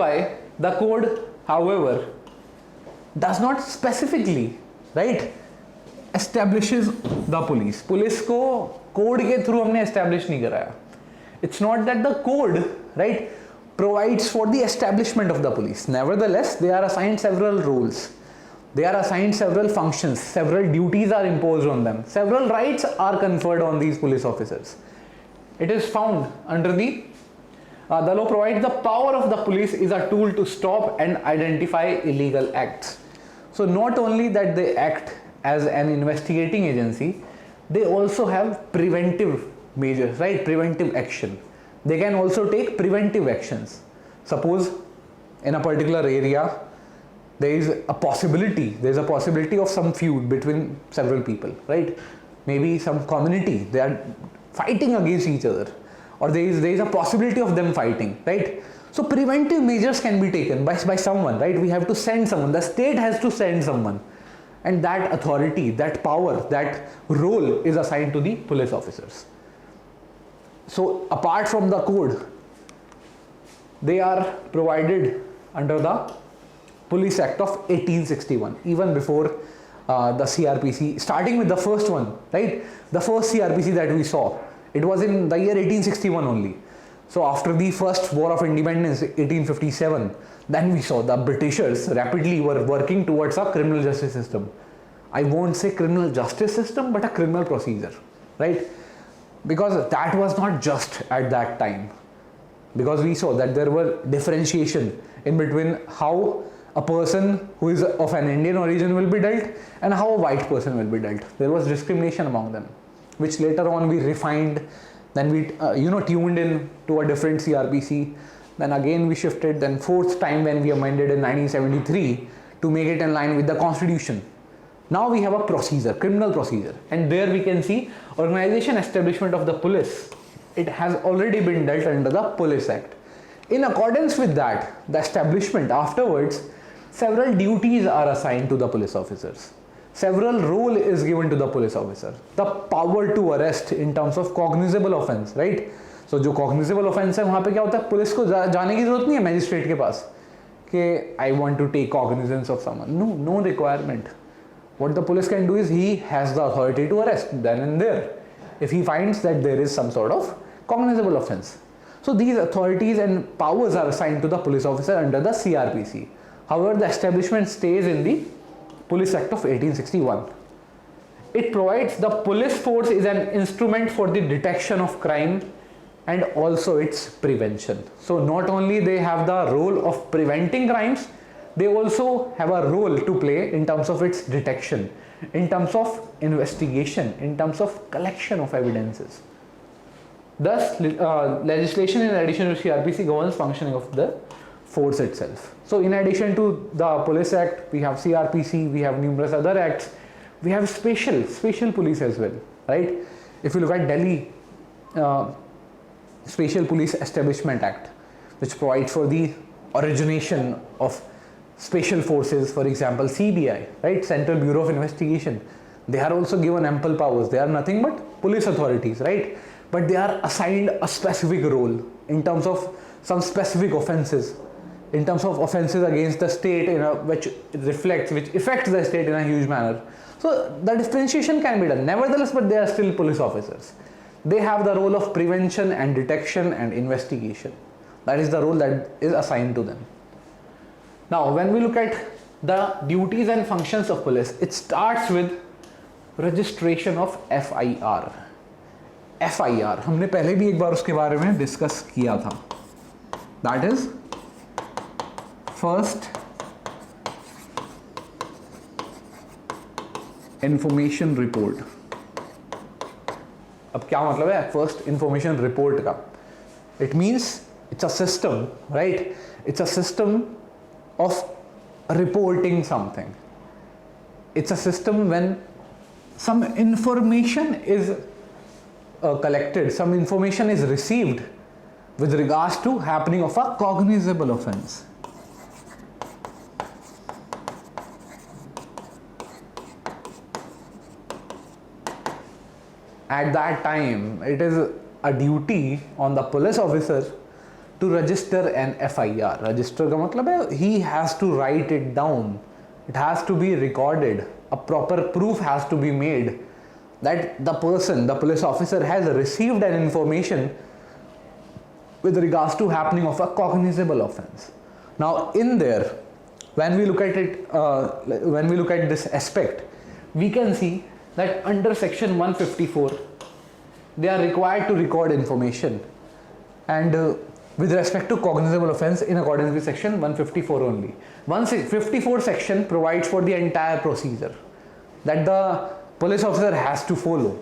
why the code, however, does not specifically, right, establishes the police. Police को code के through हमने establish नहीं कराया. It's not that the code, right, provides for the establishment of the police. Nevertheless, they are assigned several roles. They are assigned several functions. Several duties are imposed on them. Several rights are conferred on these police officers. It is found under the law provides the power of the police is a tool to stop and identify illegal acts. So not only that they act as an investigating agency, they also have preventive measures, right? Preventive action. They can also take preventive actions. Suppose in a particular area there is a possibility of some feud between several people, right? Maybe some community, they are fighting against each other, or there is a possibility of them fighting, right? So preventive measures can be taken by someone, right? We have to send someone, the state has to send someone, and that authority, that power, that role is assigned to the police officers. So apart from the code, they are provided under the Police Act of 1861, even before the CrPC, starting with the first one, right? The first CrPC that we saw, it was in the year 1861 only. So after the first War of Independence, 1857, then we saw the Britishers rapidly were working towards a criminal justice system. I won't say criminal justice system, but a criminal procedure, right? Because that was not just at that time. Because we saw that there were differentiation in between how a person who is of an Indian origin will be dealt and how a white person will be dealt. There was discrimination among them, which later on we refined, then we tuned in to a different CrPC, then again we shifted, then fourth time when we amended in 1973 to make it in line with the constitution. Now we have a procedure, criminal procedure, and there we can see organization establishment of the police. It has already been dealt under the Police Act. In accordance with that, the establishment afterwards, several duties are assigned to the police officers. Several role is given to the police officer. The power to arrest in terms of cognizable offense, right? So जो cognizable offense है वहाँ पे क्या होता है, police को जाने की जरूरत नहीं है मैजिस्ट्रेट के पास कि I want to take cognizance of someone. No requirement. What the police can do is he has the authority to arrest then and there if he finds that there is some sort of cognizable offense. So these authorities and powers are assigned to the police officer under the CrPC. However, the establishment stays in the Police Act of 1861. It provides the police force is an instrument for the detection of crime and also its prevention. So not only they have the role of preventing crimes, they also have a role to play in terms of its detection, in terms of investigation, in terms of collection of evidences. Thus, legislation in addition to CrPC governs functioning of the force itself. So in addition to the Police Act, we have CrPC, we have numerous other acts, we have special police as well, right? If you look at Delhi Special Police Establishment Act, which provides for the origination of special forces, for example CBI, right, Central Bureau of Investigation, they are also given ample powers. They are nothing but police authorities, right? But they are assigned a specific role in terms of some specific offenses, in terms of offenses against the state, which affects the state in a huge manner. So the differentiation can be done. Nevertheless, but they are still police officers. They have the role of prevention and detection and investigation. That is the role that is assigned to them. Now, when we look at the duties and functions of police, it starts with registration of FIR. FIR, हमने पहले भी एक बार उसके बारे में discuss किया था. That is first information report. अब क्या मतलब है first information report का? It means it's a system, right? It's a system of reporting something. It's a system when some information is collected, some information is received with regards to happening of a cognizable offense. At that time, it is a duty on the police officer to register an FIR. Register का मतलब है he has to write it down. It has to be recorded. A proper proof has to be made that the person, the police officer, has received an information with regards to happening of a cognizable offence. Now in there, when we look at it, when we look at this aspect, we can see that under section 154, they are required to record information, and with respect to cognizable offence in accordance with section 154 only. 154 section provides for the entire procedure that the police officer has to follow.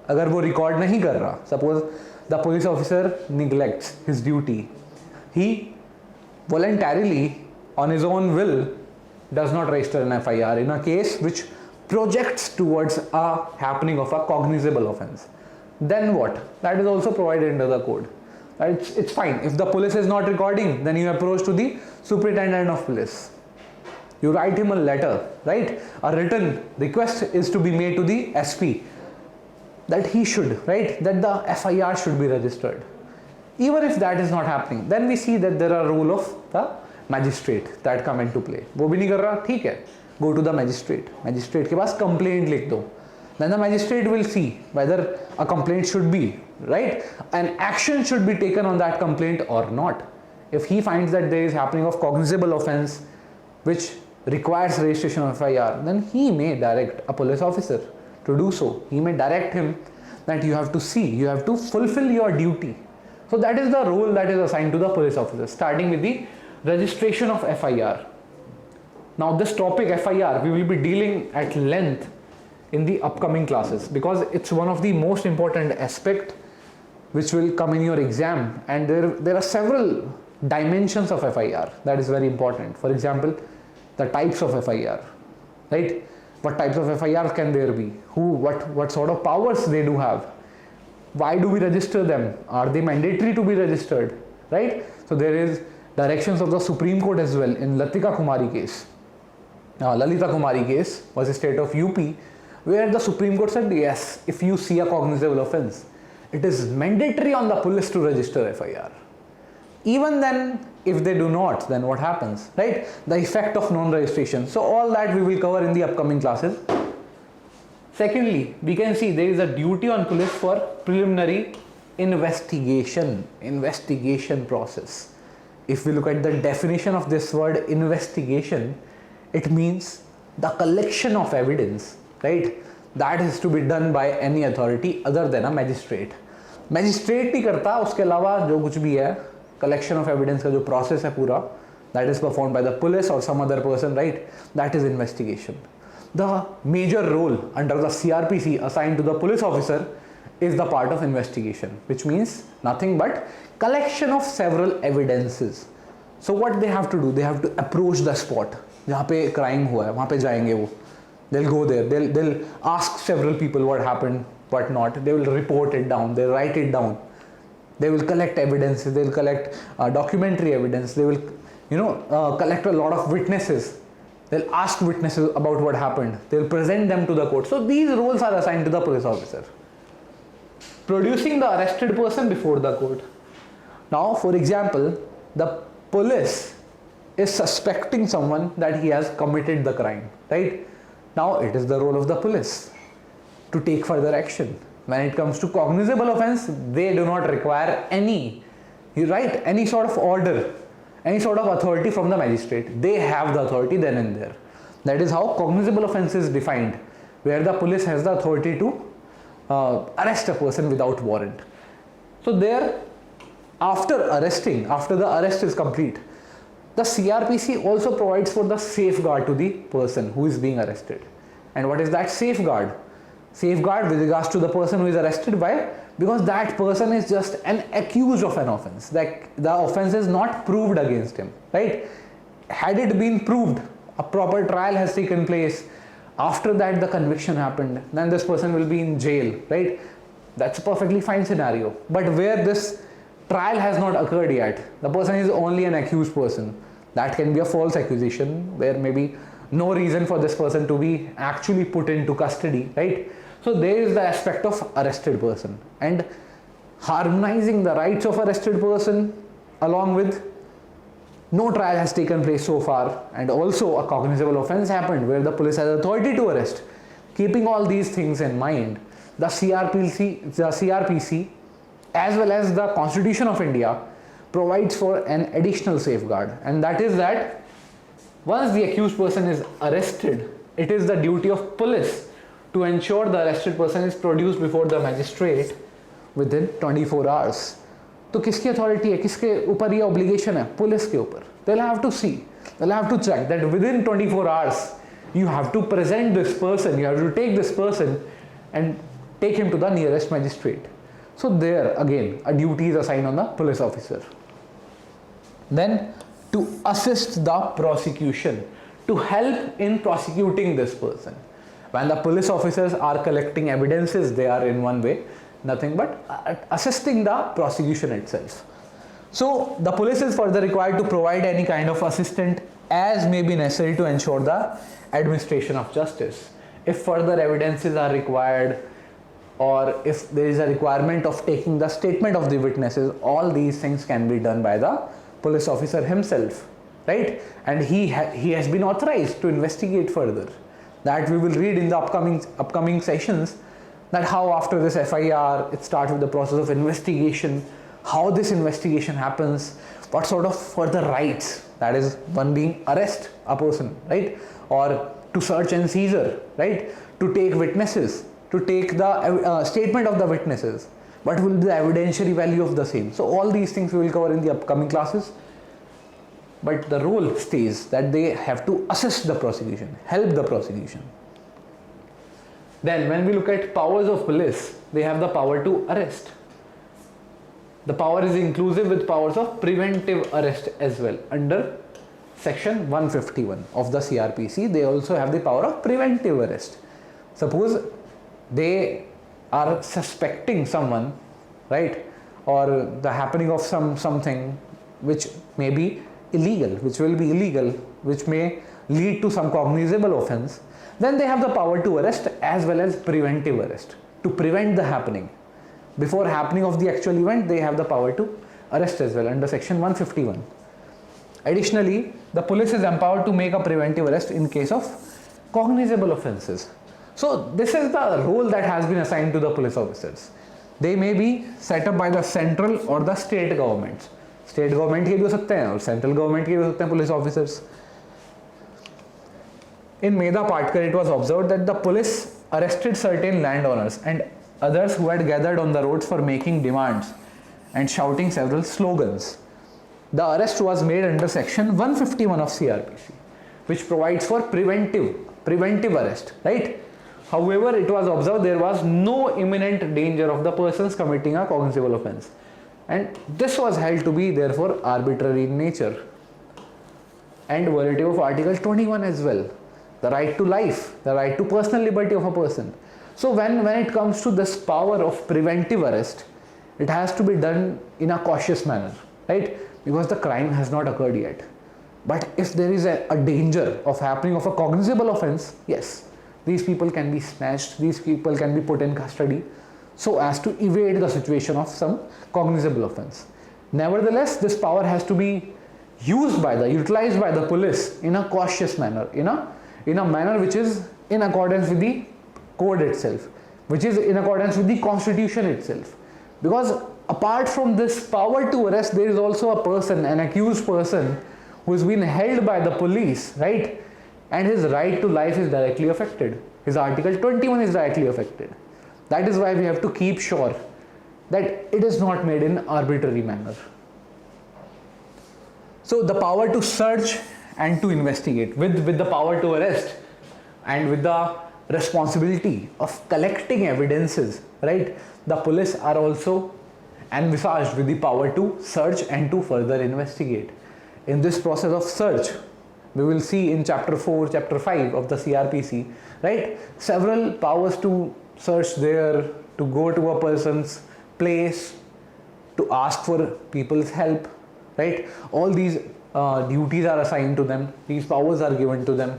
अगर वो record नहीं कर रहा, suppose the police officer neglects his duty, he voluntarily on his own will does not register an FIR in a case which projects towards a happening of a cognizable offence. Then what? That is also provided under the code. It's fine. If the police is not recording, then you approach to the superintendent of police. You write him a letter, right? A written request is to be made to the SP that he should, right? That the FIR should be registered. Even if that is not happening, then we see that there are role of the magistrate that come into play. वो भी नहीं कर रहा, ठीक है? Go to the magistrate. Magistrate के पास complaint लिख दो. Then the magistrate will see whether a complaint should be, right? An action should be taken on that complaint or not. If he finds that there is happening of cognizable offence which requires registration of FIR, then he may direct a police officer to do so. He may direct him that you have to see, you have to fulfill your duty. So that is the role that is assigned to the police officer, starting with the registration of FIR. Now this topic FIR we will be dealing at length in the upcoming classes because it's one of the most important aspect which will come in your exam, and there are several dimensions of FIR that is very important. For example, the types of FIR, right? What types of FIR can there be? What sort of powers they do have? Why do we register them? Are they mandatory to be registered, right? So there is directions of the Supreme Court as well in Lalita Kumari case. Lalita Kumari case was a state of UP where the Supreme Court said yes, if you see a cognizable offence, it is mandatory on the police to register FIR. Even then, if they do not, then what happens, right? The effect of non-registration. So all that we will cover in the upcoming classes. Secondly, we can see there is a duty on police for preliminary investigation process. If we look at the definition of this word investigation, it means the collection of evidence, right? That is to be done by any authority other than a magistrate. Magistrate नहीं करता, उसके अलावा जो कुछ भी है collection of evidence का जो process है पूरा, that is performed by the police or some other person, right? That is investigation. The major role under the CrPC assigned to the police officer is the part of investigation, which means nothing but collection of several evidences. So what they have to do, they have to approach the spot जहाँ पे crime हुआ है, वहाँ पे जाएंगे वो. They'll go there, they'll ask several people what happened, what not. They will report it down, they'll write it down. They will collect evidence, they'll collect documentary evidence, they will collect a lot of witnesses. They'll ask witnesses about what happened, they'll present them to the court. So these roles are assigned to the police officer. Producing the arrested person before the court. Now for example, the police is suspecting someone that he has committed the crime, right? Now it is the role of the police to take further action. When it comes to cognizable offence, they do not require any sort of order, any sort of authority from the magistrate. They have the authority then and there. That is how cognizable offence is defined, where the police has the authority to arrest a person without warrant. So there, after the arrest is complete, the CrPC also provides for the safeguard to the person who is being arrested. And what is that safeguard? Safeguard with regards to the person who is arrested. Why? Because that person is just an accused of an offence. The offence is not proved against him, right? Had it been proved, a proper trial has taken place, after that the conviction happened, then this person will be in jail, right? That's a perfectly fine scenario. But where this trial has not occurred yet, the person is only an accused person, that can be a false accusation where maybe no reason for this person to be actually put into custody, right? So there is the aspect of arrested person, and harmonizing the rights of arrested person along with no trial has taken place so far, and also a cognizable offense happened where the police has authority to arrest. Keeping all these things in mind, the CrPC as well as the Constitution of India provides for an additional safeguard, and that is that once the accused person is arrested, it is the duty of police to ensure the arrested person is produced before the magistrate within 24 hours. तो किसकी authority है, किसके ऊपर ये obligation है? Police के ऊपर. They'll have to see, they'll have to check that within 24 hours you have to present this person, you have to take this person and take him to the nearest magistrate. So there again a duty is assigned on the police officer. Then to assist the prosecution, to help in prosecuting this person. When the police officers are collecting evidences, they are in one way nothing but assisting the prosecution itself. So the police is further required to provide any kind of assistance as may be necessary to ensure the administration of justice. If further evidences are required, or if there is a requirement of taking the statement of the witnesses, all these things can be done by the police officer himself, right? And he has been authorized to investigate further. That we will read in the upcoming sessions, that how after this FIR it starts with the process of investigation, how this investigation happens, what sort of further rights, that is one being arrest a person, right, or to search and seizure, right, to take witnesses, to take the statement of the witnesses, what will be the evidentiary value of the same. So all these things we will cover in the upcoming classes, but the rule stays that they have to assist the prosecution, help the prosecution. Then when we look at powers of police, they have the power to arrest. The power is inclusive with powers of preventive arrest as well. Under section 151 of the CrPC, they also have the power of preventive arrest. Suppose they are suspecting someone, right, or the happening of something which may be illegal, which will be illegal, which may lead to some cognizable offense, then they have the power to arrest as well as preventive arrest, to prevent the happening. Before happening of the actual event, they have the power to arrest as well under section 151. Additionally, the police is empowered to make a preventive arrest in case of cognizable offenses. So this is the role that has been assigned to the police officers. They may be set up by the central or the state governments. State government के भी हो सकते हैं और central government के भी हो सकते हैं police officers. In Medha Patkar, it was observed that the police arrested certain landowners and others who had gathered on the roads for making demands and shouting several slogans. The arrest was made under section 151 of CrPC, which provides for preventive arrest, right? However, it was observed there was no imminent danger of the persons committing a cognizable offense, and this was held to be therefore arbitrary in nature and violative of Article 21 as well. The right to life, the right to personal liberty of a person. So when it comes to this power of preventive arrest, it has to be done in a cautious manner, right? Because the crime has not occurred yet. But if there is a danger of happening of a cognizable offense, yes, these people can be snatched, these people can be put in custody so as to evade the situation of some cognizable offense. Nevertheless, this power has to be utilized by the police in a cautious manner, in a manner which is in accordance with the code itself, which is in accordance with the constitution itself. Because apart from this power to arrest, there is also a person, an accused person, who has been held by the police, right? And his right to life is directly affected. His Article 21 is directly affected. That is why we have to keep sure that it is not made in arbitrary manner. So the power to search and to investigate, with the power to arrest and with the responsibility of collecting evidences, right? The police are also envisaged with the power to search and to further investigate. In this process of search, we will see in chapter 4, chapter 5 of the CrPC, right? Several powers to search there, to go to a person's place, to ask for people's help, right? All these duties are assigned to them, these powers are given to them.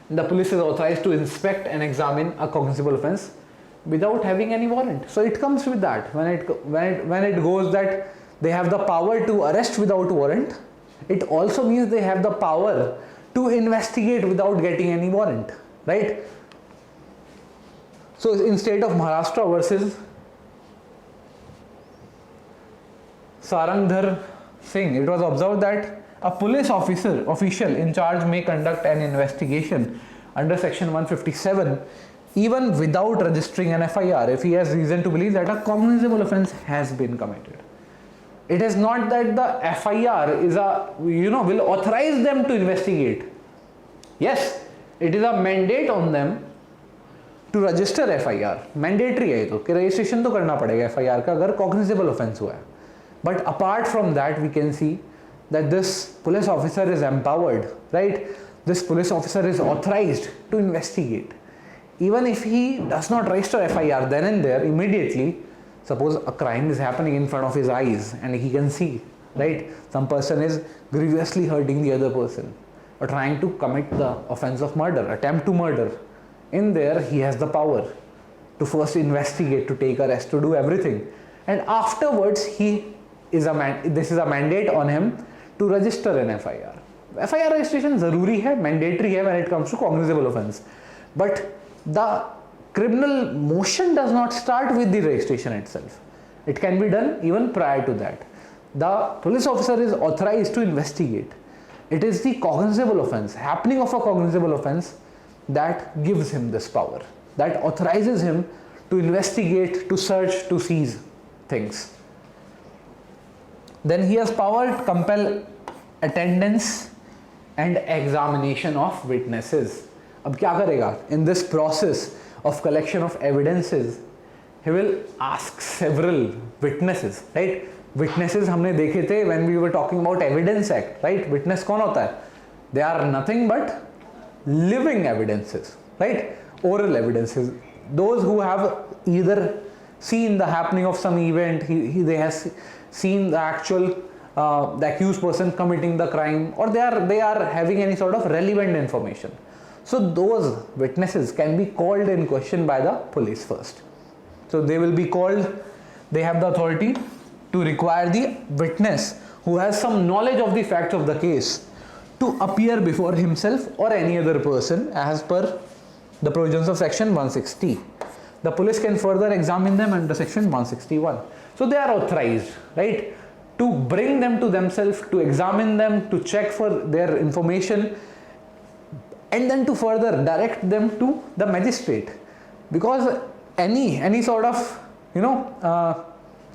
And the police is authorized to inspect and examine a cognizable offense without having any warrant. So it comes with that. When it goes that they have the power to arrest without warrant. It also means they have the power to investigate without getting any warrant, right? So in state of Maharashtra versus Sarangdhar Singh, it was observed that a police official in charge may conduct an investigation under section 157 even without registering an FIR if he has reason to believe that a cognizable offence has been committed. It is not that the FIR is will authorize them to investigate. Yes, it is a mandate on them to register FIR. Mandatory है तो कि registration तो करना पड़ेगा FIR का अगर cognizable offence हुआ है. But apart from that, we can see that this police officer is empowered, right? This police officer is authorized to investigate. Even if he does not register FIR then and there immediately, suppose a crime is happening in front of his eyes and he can see, right? Some person is grievously hurting the other person or trying to commit the offense of murder, attempt to murder. In there, he has the power to first investigate, to take arrest, to do everything. And afterwards, this is a mandate on him to register an FIR. FIR registration zaruri hai, mandatory hai when it comes to cognizable offence. But the criminal motion does not start with the registration itself. It can be done even prior to that. The police officer is authorized to investigate. It is the cognizable offence, happening of a cognizable offence, that gives him this power, that authorizes him to investigate, to search, to seize things. Then he has power to compel attendance and examination of witnesses. अब क्या करेगा? In this process of collection of evidences, he will ask several witnesses, right? Witnesses हमने देखे थे when we were talking about Evidence Act, right? Witness कौन होता है? They are nothing but living evidences, right? Oral evidences. Those who have either seen the happening of some event, they have seen the actual the accused person committing the crime, or they are having any sort of relevant information. So those witnesses can be called in question by the police first. So they will be called, they have the authority to require the witness who has some knowledge of the facts of the case to appear before himself or any other person as per the provisions of section 160. The police can further examine them under section 161. So they are authorized, right, to bring them to themselves, to examine them, to check for their information, and then to further direct them to the magistrate. Because any sort of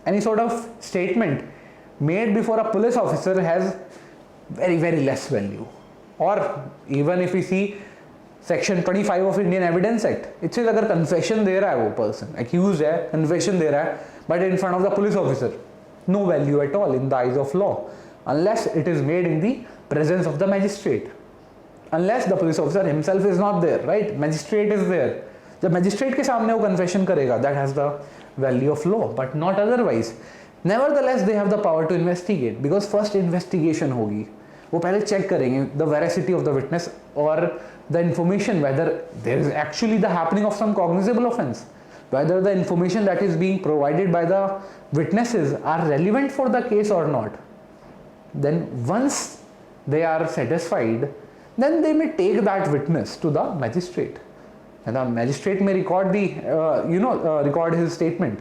any sort of statement made before a police officer has very less value. Or even if we see section 25 of Indian Evidence Act, it says अगर confession दे रहा है वो person, accused है, confession दे रहा है, but in front of the police officer, no value at all in the eyes of law, unless it is made in the presence of the magistrate. Unless the police officer himself is not there, right? Magistrate is there. जब magistrate के सामने वो confession करेगा, that has the value of law, but not otherwise. Nevertheless, they have the power to investigate, because first investigation होगी. वो पहले check करेंगे the veracity of the witness or the information, whether there is actually the happening of some cognizable offence, whether the information that is being provided by the witnesses are relevant for the case or not. Then once they are satisfied, then they may take that witness to the magistrate, and the magistrate may record record his statement.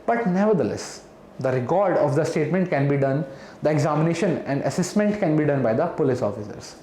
But nevertheless, the record of the statement can be done, the examination and assessment can be done by the police officers.